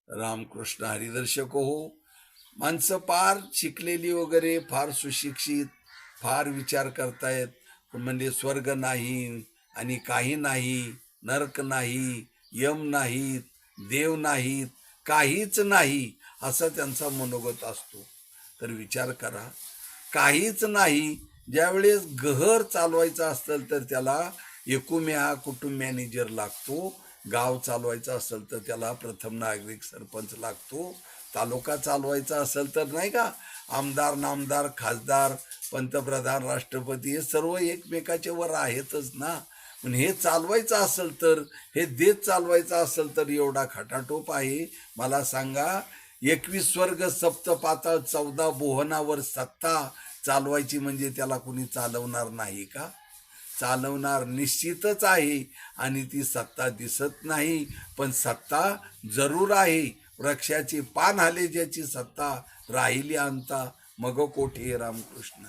रामकृष्ण हरिदर्शक हो. माणसं फार शिकलेली वगैरे, फार सुशिक्षित, फार विचार करतायत, पण म्हणजे स्वर्ग नाही आणि काही नाही, नरक नाही, यम नाहीत, देव नाहीत, काहीच नाही, असा त्यांचा मनोगत असतो. तर विचार करा, काहीच नाही. ज्यावेळेस घर चालवायचं असेल तर त्याला एकूम्या कुटुंब मॅनेजर लागतो. गाव चालवायचं असेल तर त्याला प्रथम नागरिक सरपंच लागतो. तालुका चालवायचा असेल तर नाही का, आमदार नामदार खासदार पंतप्रधान राष्ट्रपती हे सर्व एकमेकाच्या वर आहेतच ना. पण हे चालवायचं असेल तर, हे देश चालवायचं असेल तर एवढा खटाटोप आहे. मला सांगा, 21 स्वर्ग सप्त पाताळ 14 भुवनावर सत्ता चालवायची म्हणजे त्याला कुणी चालवणार नाही का? चालवणार निश्चितच आहे. आणि ती सत्ता दिसत नाही, पण सत्ता जरूर आहे. वृक्षाची पान हाले ज्याची सत्ता, राहिली अंता मग कोठे रामकृष्ण.